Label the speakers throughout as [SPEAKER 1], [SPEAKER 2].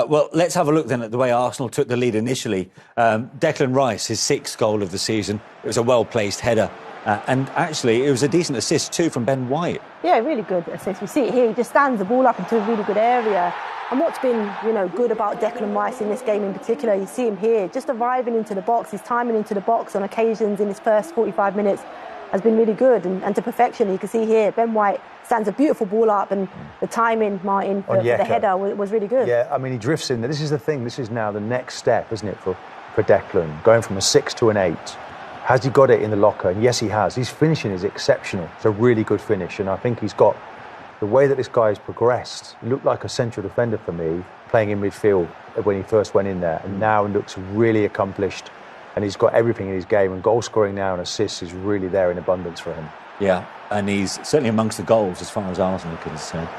[SPEAKER 1] Well, let's have a look then at the way Arsenal took the lead initially. Declan Rice, his 6th goal of the season. It was a well-placed header. And actually, it was a decent assist too from Ben White.
[SPEAKER 2] Yeah, really good assist. We see it here. He just stands the ball up into a really good area. And what's been, good about Declan Rice in this game in particular, you see him here, just arriving into the box, his timing into the box on occasions in his first 45 minutes has been really good and to perfection. You can see here, Ben White stands a beautiful ball up, and the timing, Martin, for the header was really good.
[SPEAKER 3] Yeah, I mean, he drifts in there. This is the thing. This is now the next step, isn't it, for Declan, going from a 6 to an 8. Has he got it in the locker? And yes, he has. His finishing is exceptional. It's a really good finish, and I think he's got the way that this guy has progressed. He looked like a central defender for me, playing in midfield when he first went in there, and now looks really accomplished, and he's got everything in his game, and goal scoring now and assists is really there in abundance for him.
[SPEAKER 1] Yeah, and he's certainly amongst the goals as far as Arsenal are concerned.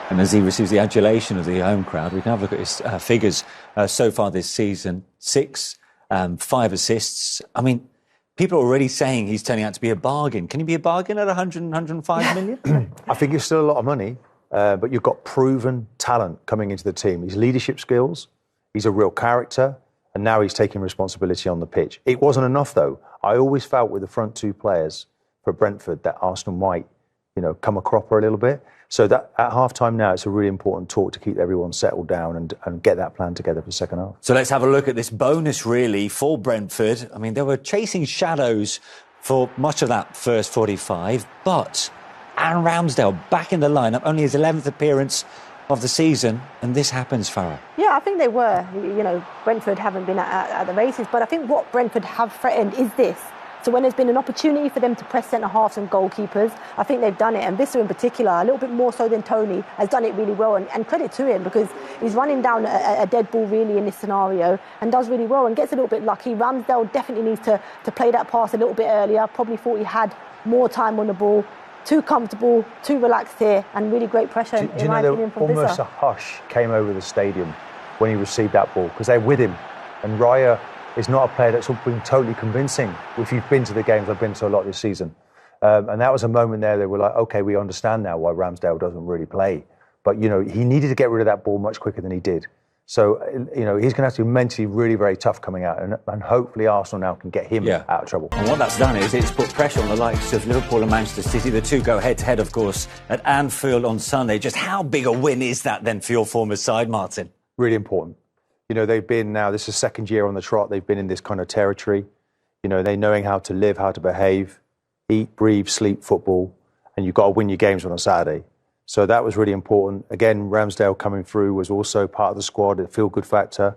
[SPEAKER 1] And as he receives the adulation of the home crowd, we can have a look at his figures so far this season. 6, 5 assists. I mean, people are already saying he's turning out to be a bargain. Can he be a bargain at 100, 105 million?
[SPEAKER 3] I think it's still a lot of money, but you've got proven talent coming into the team. His leadership skills, he's a real character, and now he's taking responsibility on the pitch. It wasn't enough, though. I always felt with the front 2 players for Brentford that Arsenal might, come a cropper a little bit. So that at half-time now, it's a really important talk to keep everyone settled down and get that plan together for the second half.
[SPEAKER 1] So let's have a look at this bonus, really, for Brentford. I mean, they were chasing shadows for much of that first 45, but Aaron Ramsdale back in the lineup, only his 11th appearance of the season, and this happens, Farah.
[SPEAKER 2] Yeah, I think they were. Brentford haven't been at the races, but I think what Brentford have threatened is this. So when there's been an opportunity for them to press centre-halves and goalkeepers, I think they've done it. And Wissa in particular, a little bit more so than Tony, has done it really well. And credit to him, because he's running down a dead ball really in this scenario and does really well and gets a little bit lucky. Ramsdale definitely needs to play that pass a little bit earlier. Probably thought he had more time on the ball. Too comfortable, too relaxed here, and really great pressure, in my opinion, from Wissa.
[SPEAKER 3] Almost a hush came over the stadium when he received that ball, because they're with him. And Raya is not a player that's been totally convincing. If you've been to the games, I've been to a lot this season. And that was a moment there they were like, OK, we understand now why Ramsdale doesn't really play. But, he needed to get rid of that ball much quicker than he did. So, he's going to have to be mentally really very tough coming out. And hopefully Arsenal now can get him out of trouble.
[SPEAKER 1] And what that's done is it's put pressure on the likes of Liverpool and Manchester City. The 2 go head-to-head, of course, at Anfield on Sunday. Just how big a win is that then for your former side, Martin?
[SPEAKER 3] Really important. They've been now, this is 2nd year on the trot, they've been in this kind of territory. They knowing how to live, how to behave, eat, breathe, sleep football, and you've got to win your games on a Saturday. So that was really important. Again, Ramsdale coming through was also part of the squad, a feel-good factor.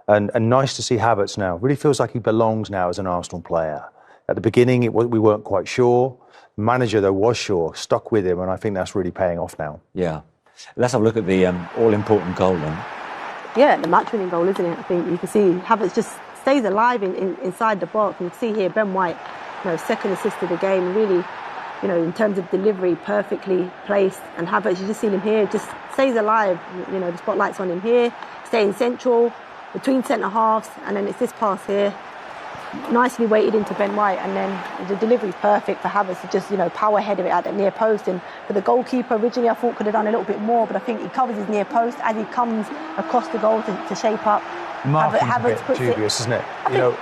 [SPEAKER 3] And nice to see Havertz now. Really feels like he belongs now as an Arsenal player. At the beginning, we weren't quite sure. The manager, though, was sure, stuck with him, and I think that's really paying off now.
[SPEAKER 1] Yeah. Let's have a look at the all-important goal then.
[SPEAKER 2] Yeah, the match-winning goal, isn't it? I think you can see Havertz just stays alive inside the box. You can see here Ben White, 2nd assist of the game, really, in terms of delivery, perfectly placed. And Havertz, you just see him here, just stays alive. The spotlight's on him here, staying central, between centre-halves, and then it's this pass here. Nicely weighted into Ben White, and then the delivery's perfect for Havertz to just, power head of it at the near post. And for the goalkeeper, originally I thought could have done a little bit more, but I think he covers his near post as he comes across the goal to shape up.
[SPEAKER 3] Marking's a bit dubious, isn't it?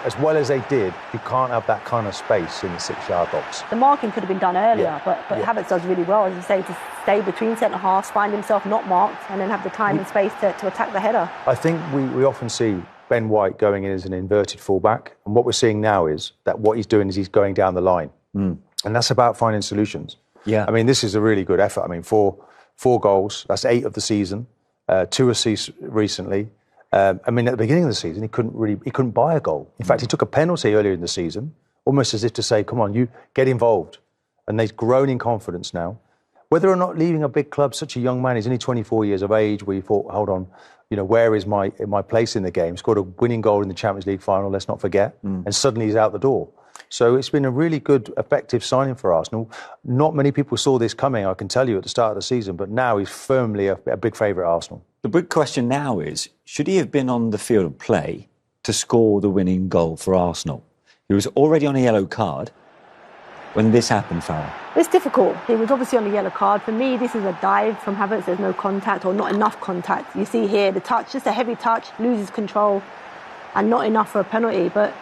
[SPEAKER 3] As well as they did, you can't have that kind of space in the 6-yard box.
[SPEAKER 2] The marking could have been done earlier, but Havertz does really well, as you say, to stay between centre-halves, find himself not marked, and then have the time and space to attack the header.
[SPEAKER 3] I think we often see Ben White going in as an inverted fullback, and what we're seeing now is that what he's doing is he's going down the line, and that's about finding solutions.
[SPEAKER 1] Yeah,
[SPEAKER 3] I mean, this is a really good effort. I mean, four goals, that's 8 of the season, 2 assists recently. I mean, at the beginning of the season, he couldn't buy a goal. In fact, he took a penalty earlier in the season, almost as if to say, "Come on, you get involved." And they've grown in confidence now. Whether or not leaving a big club, such a young man, he's only 24 years of age, where you thought, hold on, where is my place in the game? Scored a winning goal in the Champions League final, let's not forget. And suddenly he's out the door. So it's been a really good, effective signing for Arsenal. Not many people saw this coming, I can tell you, at the start of the season, but now he's firmly a big favourite at Arsenal.
[SPEAKER 1] The big question now is, should he have been on the field of play to score the winning goal for Arsenal? He was already on a yellow card. when this happened, Farrell?
[SPEAKER 2] It's difficult. He was obviously on the yellow card. For me, this is a dive from Havertz. There's no contact or not enough contact. You see here the touch, just a heavy touch, loses control, and not enough for a penalty. But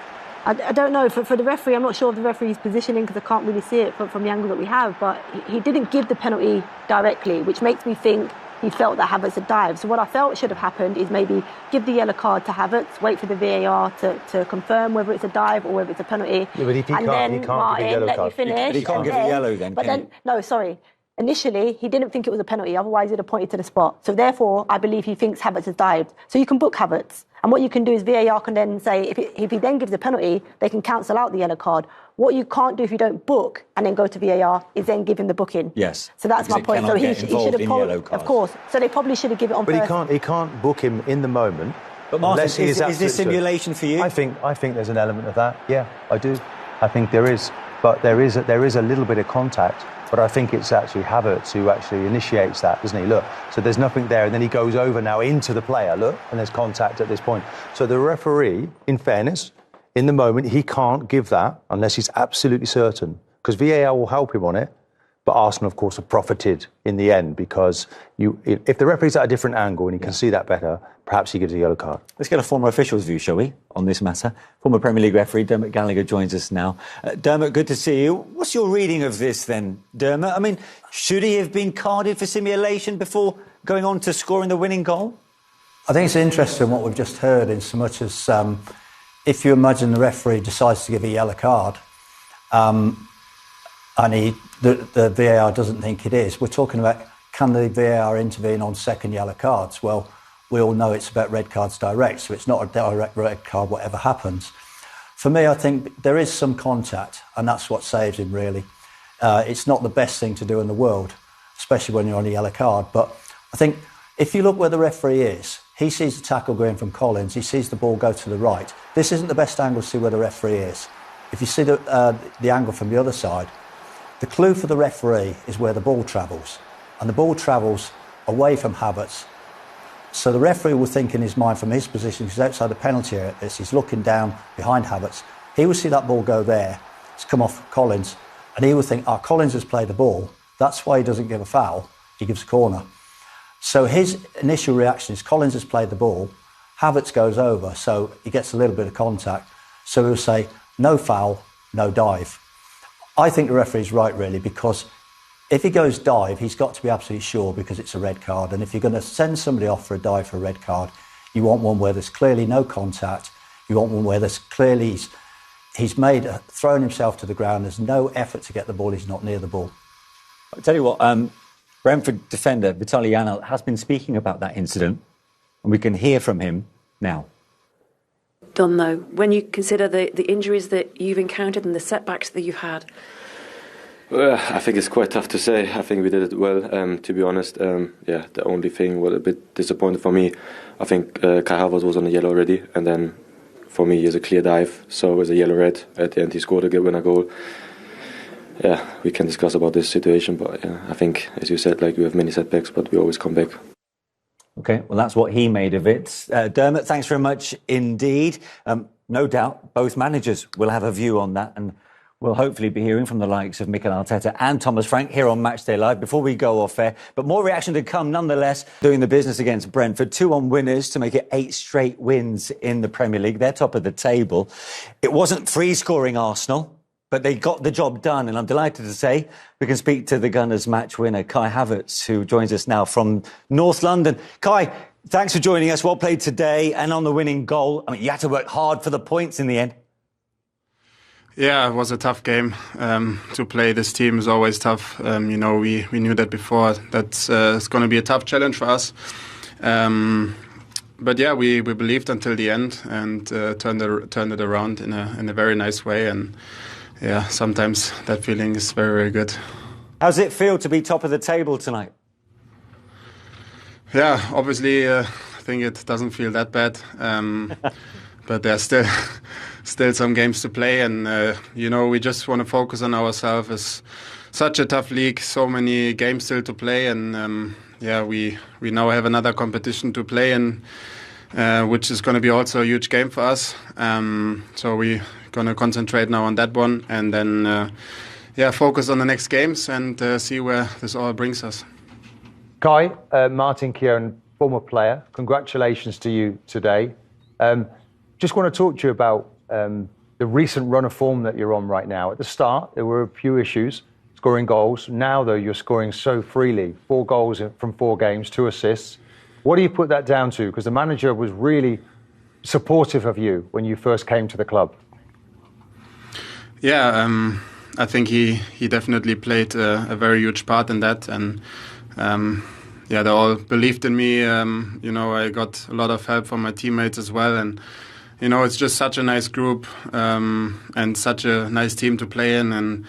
[SPEAKER 2] I don't know. For the referee, I'm not sure of the referee's positioning because I can't really see it from the angle that we have. But he didn't give the penalty directly, which makes me think he felt that Havertz had dived. So what I felt should have happened is maybe give the yellow card to Havertz, wait for the VAR to confirm whether it's a dive or whether it's a penalty.
[SPEAKER 3] Yeah, but if he
[SPEAKER 2] and
[SPEAKER 3] can't,
[SPEAKER 2] then
[SPEAKER 3] he can't
[SPEAKER 2] Martin,
[SPEAKER 3] give a yellow
[SPEAKER 2] let
[SPEAKER 3] card.
[SPEAKER 2] me finish.
[SPEAKER 1] But he can't give a yellow then,
[SPEAKER 2] But
[SPEAKER 1] can
[SPEAKER 2] then, no, sorry. Initially, he didn't think it was a penalty, otherwise he'd have pointed to the spot. So therefore, I believe he thinks Havertz has dived. So you can book Havertz. And what you can do is VAR can then say, if he then gives a penalty, they can cancel out the yellow card. What you can't do if you don't book and then go to VAR is then give him the booking.
[SPEAKER 1] Yes.
[SPEAKER 2] So that's my point. So he should have
[SPEAKER 1] yellow cards.
[SPEAKER 2] of course. So they probably should have given it on
[SPEAKER 3] But
[SPEAKER 2] first.
[SPEAKER 3] he can't book him in the moment.
[SPEAKER 1] But Martin,
[SPEAKER 3] unless he
[SPEAKER 1] is this simulation for you?
[SPEAKER 3] I think there's an element of that. Yeah, I do. I think there is. But there is a little bit of contact. But I think it's actually Havertz who actually initiates that, doesn't he? Look, so there's nothing there, and then he goes over now into the player, look, and there's contact at this point. So the referee, in fairness, in the moment, he can't give that unless he's absolutely certain, because VAR will help him on it. But Arsenal, of course, have profited in the end because if the referee's at a different angle and he can see that better, perhaps he gives a yellow card.
[SPEAKER 1] Let's get a former official's view, shall we, on this matter? Former Premier League referee Dermot Gallagher joins us now. Dermot, good to see you. What's your reading of this then, Dermot? I mean, should he have been carded for simulation before going on to scoring the winning goal?
[SPEAKER 4] I think it's interesting what we've just heard, in so much as if you imagine the referee decides to give a yellow card and the VAR doesn't think it is, we're talking about, can the VAR intervene on second yellow cards? Well, we all know it's about red cards direct, so it's not a direct red card whatever happens. For me, I think there is some contact, and that's what saves him, really. It's not the best thing to do in the world, especially when you're on a yellow card. But I think if you look where the referee is, he sees the tackle going from Collins, he sees the ball go to the right. This isn't the best angle to see where the referee is. If you see the angle from the other side, the clue for the referee is where the ball travels. And the ball travels away from Havertz. So the referee will think in his mind from his position, he's outside the penalty area, he's looking down behind Havertz. He will see that ball go there, it's come off Collins, and he will think, Collins has played the ball. That's why he doesn't give a foul, he gives a corner. So his initial reaction is Collins has played the ball, Havertz goes over, so he gets a little bit of contact. So he'll say, no foul, no dive. I think the referee's right, really, because if he goes dive, he's got to be absolutely sure because it's a red card. And if you're going to send somebody off for a dive for a red card, you want one where there's clearly no contact. You want one where there's clearly he's thrown himself to the ground. There's no effort to get the ball. He's not near the ball.
[SPEAKER 1] I'll tell you what, Brentford defender Vitaly Janelt has been speaking about that incident, and we can hear from him now.
[SPEAKER 5] Done though, when you consider the injuries that you've encountered and the setbacks that you've had?
[SPEAKER 6] I think it's quite tough to say. I think we did it well, to be honest. The only thing was a bit disappointing for me. I think Kai Havertz was on the yellow already, and then for me it's a clear dive, so it was a yellow-red. At the end he scored a winner goal. Yeah, we can discuss about this situation, but I think, as you said, we have many setbacks, but we always come back.
[SPEAKER 1] OK, well, that's what he made of it. Dermot, thanks very much indeed. No doubt both managers will have a view on that, and we'll hopefully be hearing from the likes of Mikel Arteta and Thomas Frank here on Matchday Live before we go off air. But more reaction to come nonetheless, doing the business against Brentford. 2-1 winners to make it 8 straight wins in the Premier League. They're top of the table. It wasn't free-scoring Arsenal, but they got the job done. And I'm delighted to say we can speak to the Gunners match winner, Kai Havertz, who joins us now from North London. Kai, thanks for joining us. Well played today and on the winning goal. I mean, you had to work hard for the points in the end.
[SPEAKER 7] Yeah, it was a tough game. To play this team is always tough. We knew that before. That's it's going to be a tough challenge for us. But yeah, we believed until the end and turned it around in a very nice way. And yeah, sometimes that feeling is very, very good.
[SPEAKER 1] How's it feel to be top of the table tonight?
[SPEAKER 7] Yeah, obviously, I think it doesn't feel that bad. But there's still some games to play, and we just want to focus on ourselves. It's such a tough league, so many games still to play, and we now have another competition to play in, which is going to be also a huge game for us. So we're going to concentrate now on that one, and then focus on the next games and see where this all brings us.
[SPEAKER 3] Kai, Martin Keown, former player, congratulations to you today. Just want to talk to you about the recent run of form that you're on right now. At the start, there were a few issues scoring goals. Now, though, you're scoring so freely. 4 goals from 4 games, 2 assists. What do you put that down to? Because the manager was really supportive of you when you first came to the club.
[SPEAKER 7] Yeah, I think he definitely played a very huge part in that. And they all believed in me. I got a lot of help from my teammates as well. And it's just such a nice group and such a nice team to play in. And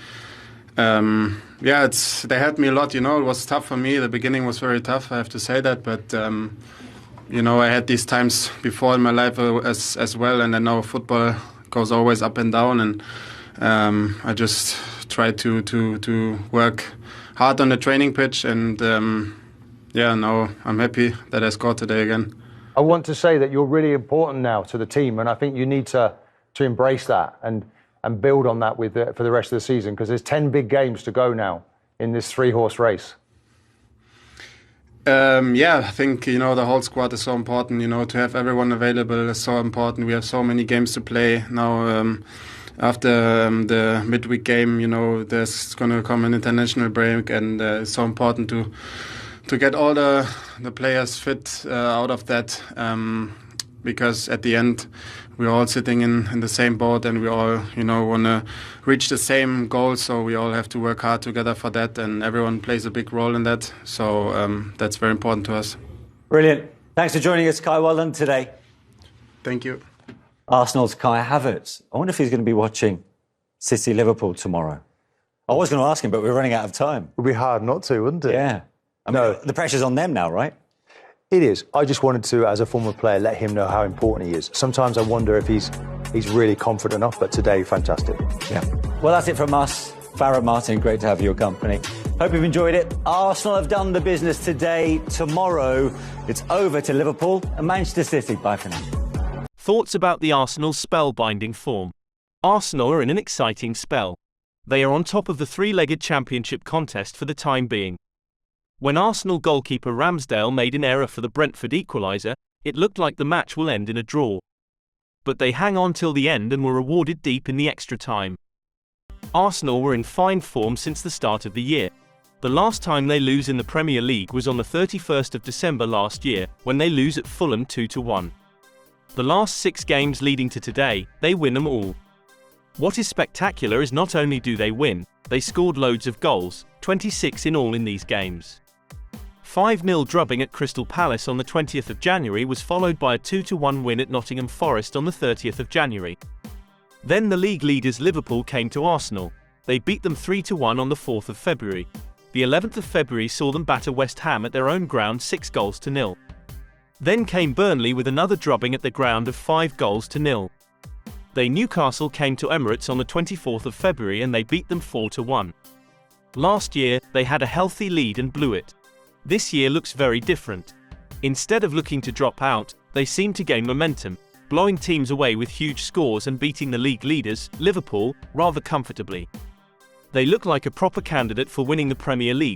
[SPEAKER 7] they helped me a lot. It was tough for me. The beginning was very tough, I have to say that. But I had these times before in my life as well. And I know football goes always up and down. And I just try to work hard on the training pitch. And now I'm happy that I scored today again.
[SPEAKER 3] I want to say that you're really important now to the team, and I think you need to embrace that and build on that for the rest of the season, because there's 10 big games to go now in this 3-horse race.
[SPEAKER 7] I think the whole squad is so important. To have everyone available is so important. We have so many games to play now. After the midweek game, there's going to come an international break, and it's so important to get all the players fit out of that, because at the end we're all sitting in the same boat, and we all want to reach the same goal, so we all have to work hard together for that, and everyone plays a big role in that, so that's very important to us.
[SPEAKER 1] Brilliant. Thanks for joining us, Kai. Well done today.
[SPEAKER 7] Thank you.
[SPEAKER 1] Arsenal's Kai Havertz. I wonder if he's going to be watching City-Liverpool tomorrow. I was going to ask him, but we're running out of time.
[SPEAKER 3] It would be hard not to, wouldn't it?
[SPEAKER 1] Yeah. The pressure's on them now, right?
[SPEAKER 3] It is. I just wanted to, as a former player, let him know how important he is. Sometimes I wonder if he's really confident enough, but today, fantastic.
[SPEAKER 1] Yeah. Well, that's it from us. Farah, Martin, great to have your company. Hope you've enjoyed it. Arsenal have done the business today. Tomorrow, it's over to Liverpool and Manchester City. Bye for now.
[SPEAKER 8] Thoughts about the Arsenal spellbinding form. Arsenal are in an exciting spell. They are on top of the 3-legged championship contest for the time being. When Arsenal goalkeeper Ramsdale made an error for the Brentford equaliser, it looked like the match will end in a draw. But they hang on till the end and were rewarded deep in the extra time. Arsenal were in fine form since the start of the year. The last time they lose in the Premier League was on the 31st of December last year, when they lose at Fulham 2-1. The last 6 games leading to today, they win them all. What is spectacular is not only do they win, they scored loads of goals, 26 in all in these games. 5-0 drubbing at Crystal Palace on the 20th of January was followed by a 2-1 win at Nottingham Forest on the 30th of January. Then the league leaders Liverpool came to Arsenal. They beat them 3-1 on the 4th of February. The 11th of February saw them batter West Ham at their own ground 6-0. Then came Burnley with another drubbing at the ground of 5-0. Newcastle came to Emirates on the 24th of February and they beat them 4-1. Last year, they had a healthy lead and blew it. This year looks very different. Instead of looking to drop out, they seem to gain momentum, blowing teams away with huge scores and beating the league leaders, Liverpool, rather comfortably. They look like a proper candidate for winning the Premier League.